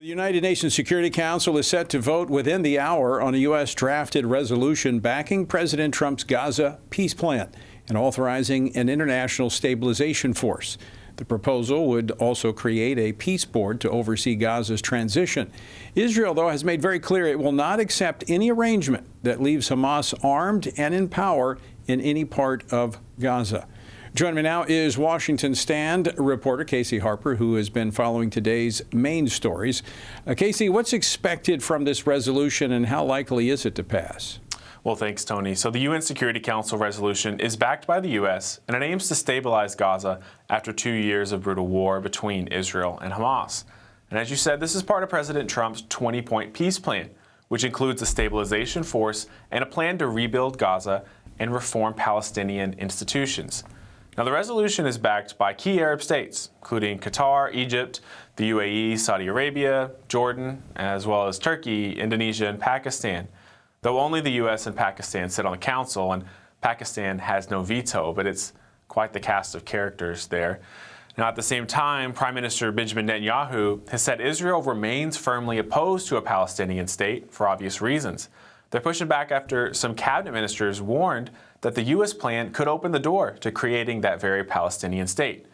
The United Nations Security Council is set to vote within the hour on a U.S. drafted resolution backing President Trump's Gaza peace plan and authorizing an international stabilization force. The proposal would also create a peace board to oversee Gaza's transition. Israel, though, has made very clear it will not accept any arrangement that leaves Hamas armed and in power in any part of Gaza. Joining me now is Washington Stand reporter Casey Harper, who has been following today's main stories. Casey, what's expected from this resolution and how likely is it to pass? Well, thanks, Tony. So the UN Security Council resolution is backed by the U.S. and it aims to stabilize Gaza after 2 years of brutal war between Israel and Hamas. And as you said, this is part of President Trump's 20-point peace plan, which includes a stabilization force and a plan to rebuild Gaza and reform Palestinian institutions. Now, the resolution is backed by key Arab states, including Qatar, Egypt, the UAE, Saudi Arabia, Jordan, as well as Turkey, Indonesia, and Pakistan. Though only the U.S. and Pakistan sit on the council, and Pakistan has no veto, but it's quite the cast of characters there. Now, at the same time, Prime Minister Benjamin Netanyahu has said Israel remains firmly opposed to a Palestinian state for obvious reasons. They're pushing back after some cabinet ministers warned that the U.S. plan could open the door to creating that very Palestinian state.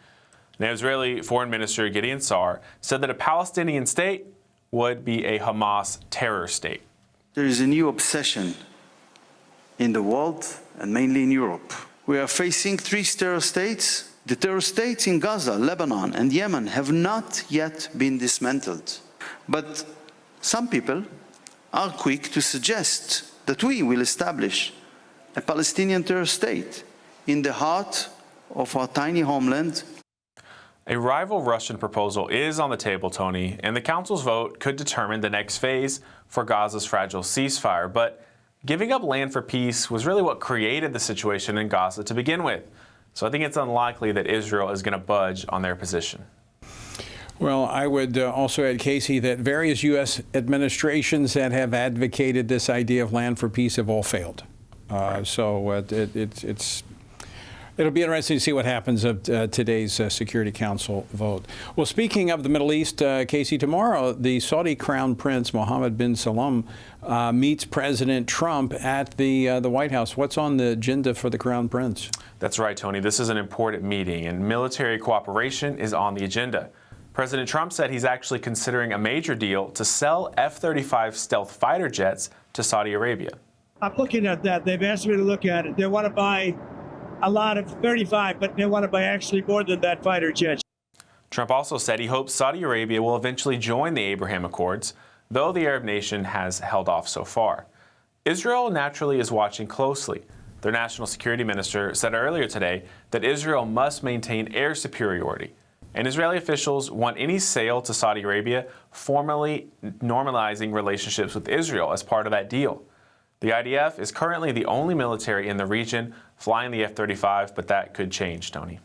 Now, Israeli Foreign Minister Gideon Sa'ar said that a Palestinian state would be a Hamas terror state. There is a new obsession in the world and mainly in Europe. We are facing three terror states. The terror states in Gaza, Lebanon, and Yemen have not yet been dismantled. But some people are quick to suggest that we will establish a Palestinian terror state in the heart of our tiny homeland. A rival Russian proposal is on the table, Tony, and the Council's vote could determine the next phase for Gaza's fragile ceasefire. But giving up land for peace was really what created the situation in Gaza to begin with. So I think it's unlikely that Israel is going to budge on their position. Well, I would also add, Casey, that various U.S. administrations that have advocated this idea of land for peace have all failed. So it'll be interesting to see what happens of today's Security Council vote. Well, speaking of the Middle East, Casey, tomorrow the Saudi Crown Prince Mohammed bin Salman meets President Trump at the White House. What's on the agenda for the Crown Prince? That's right, Tony. This is an important meeting, and military cooperation is on the agenda. President Trump said he's actually considering a major deal to sell F-35 stealth fighter jets to Saudi Arabia. I'm looking at that. They've asked me to look at it. They want to buy a lot of 35, but they want to buy actually more than that fighter jets. Trump also said he hopes Saudi Arabia will eventually join the Abraham Accords, though the Arab nation has held off so far. Israel naturally is watching closely. Their national security minister said earlier today that Israel must maintain air superiority. And Israeli officials want any sale to Saudi Arabia formally normalizing relationships with Israel as part of that deal. The IDF is currently the only military in the region flying the F-35, but that could change, Tony.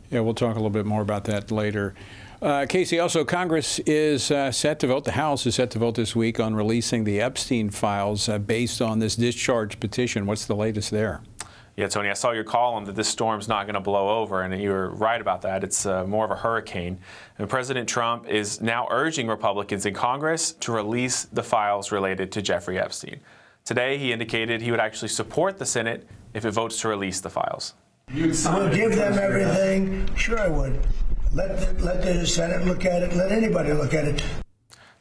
Yeah, we'll talk a little bit more about that later. Casey, also Congress is set to vote, the House is set to vote this week on releasing the Epstein files based on this discharge petition. What's the latest there? Yeah, Tony, I saw your column that this storm's not going to blow over, and you were right about that. It's more of a hurricane. And President Trump is now urging Republicans in Congress to release the files related to Jeffrey Epstein. Today, he indicated he would actually support the Senate if it votes to release the files. I would give them everything. Sure, I would. Let the Senate look at it. Let anybody look at it.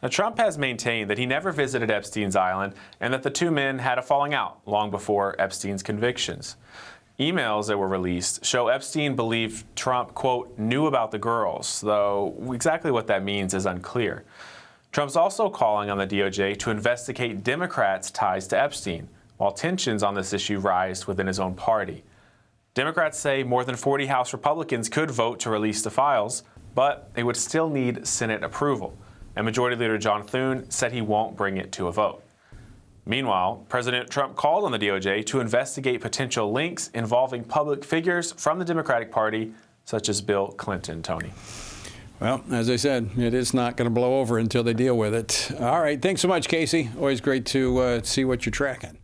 Now, Trump has maintained that he never visited Epstein's island and that the two men had a falling out long before Epstein's convictions. Emails that were released show Epstein believed Trump, quote, knew about the girls, though exactly what that means is unclear. Trump's also calling on the DOJ to investigate Democrats' ties to Epstein, while tensions on this issue rise within his own party. Democrats say more than 40 House Republicans could vote to release the files, but they would still need Senate approval. And Majority Leader John Thune said he won't bring it to a vote. Meanwhile, President Trump called on the DOJ to investigate potential links involving public figures from the Democratic Party, such as Bill Clinton, Tony. Well, as I said, it is not going to blow over until they deal with it. All right. Thanks so much, Casey. Always great to see what you're tracking.